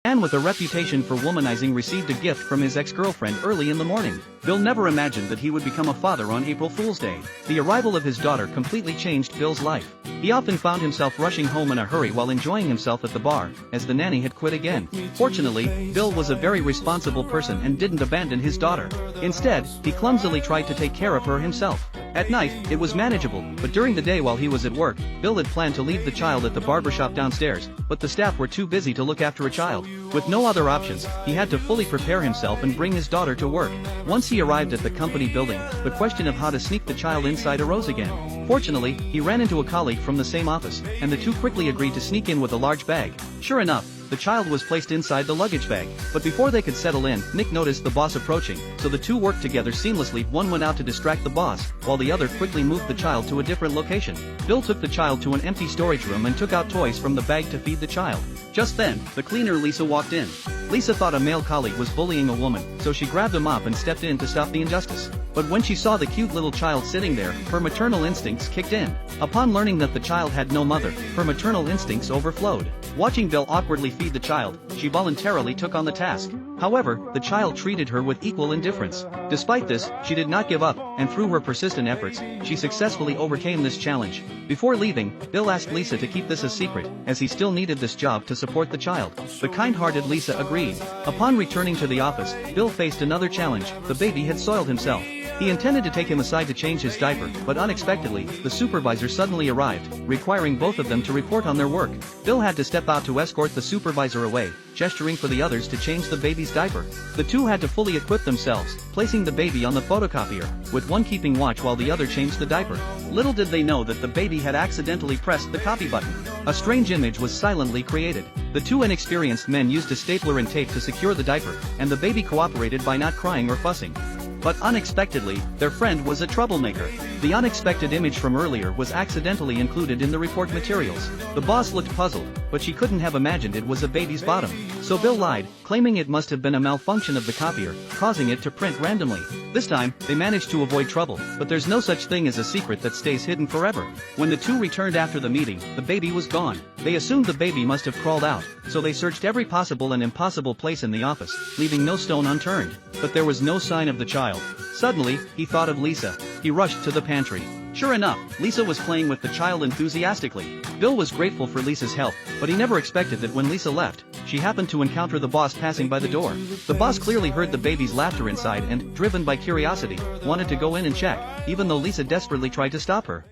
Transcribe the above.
Man with a reputation for womanizing received a gift from his ex-girlfriend early in the morning. Bill never imagined that he would become a father on April Fool's Day. The arrival of his daughter completely changed Bill's life. He often found himself rushing home in a hurry while enjoying himself at the bar, as the nanny had quit again. Fortunately, Bill was a very responsible person and didn't abandon his daughter. Instead, he clumsily tried to take care of her himself. At night, it was manageable, but during the day while he was at work, Bill had planned to leave the child at the barbershop downstairs, but the staff were too busy to look after a child. With no other options, he had to fully prepare himself and bring his daughter to work. Once he arrived at the company building, the question of how to sneak the child inside arose again. Fortunately, he ran into a colleague from the same office, and the two quickly agreed to sneak in with a large bag. Sure enough, the child was placed inside the luggage bag, but before they could settle in, Nick noticed the boss approaching, so the two worked together seamlessly. One went out to distract the boss, while the other quickly moved the child to a different location. Bill took the child to an empty storage room and took out toys from the bag to feed the child. Just then, the cleaner Lisa walked in. Lisa thought a male colleague was bullying a woman, so she grabbed him up and stepped in to stop the injustice. But when she saw the cute little child sitting there, her maternal instincts kicked in. Upon learning that the child had no mother, her maternal instincts overflowed. Watching Bill awkwardly feed the child, she voluntarily took on the task. However, the child treated her with equal indifference. Despite this, she did not give up, and through her persistent efforts, she successfully overcame this challenge. Before leaving, Bill asked Lisa to keep this a secret, as he still needed this job to support the child. The kind-hearted Lisa agreed. Upon returning to the office, Bill faced another challenge. The baby had soiled himself. He intended to take him aside to change his diaper, but unexpectedly, the supervisor suddenly arrived, requiring both of them to report on their work. Bill had to step out to escort the supervisor away, gesturing for the others to change the baby's diaper. The two had to fully equip themselves, placing the baby on the photocopier, with one keeping watch while the other changed the diaper. Little did they know that the baby had accidentally pressed the copy button. A strange image was silently created. The two inexperienced men used a stapler and tape to secure the diaper, and the baby cooperated by not crying or fussing. But unexpectedly, their friend was a troublemaker. The unexpected image from earlier was accidentally included in the report materials. The boss looked puzzled, but she couldn't have imagined it was a baby's bottom. So Bill lied, claiming it must have been a malfunction of the copier, causing it to print randomly. This time, they managed to avoid trouble, but there's no such thing as a secret that stays hidden forever. When the two returned after the meeting, the baby was gone. They assumed the baby must have crawled out, so they searched every possible and impossible place in the office, leaving no stone unturned. But there was no sign of the child. Suddenly, he thought of Lisa. He rushed to the pantry. Sure enough, Lisa was playing with the child enthusiastically. Bill was grateful for Lisa's help, but he never expected that when Lisa left, she happened to encounter the boss passing by the door. The boss clearly heard the baby's laughter inside and, driven by curiosity, wanted to go in and check, even though Lisa desperately tried to stop her.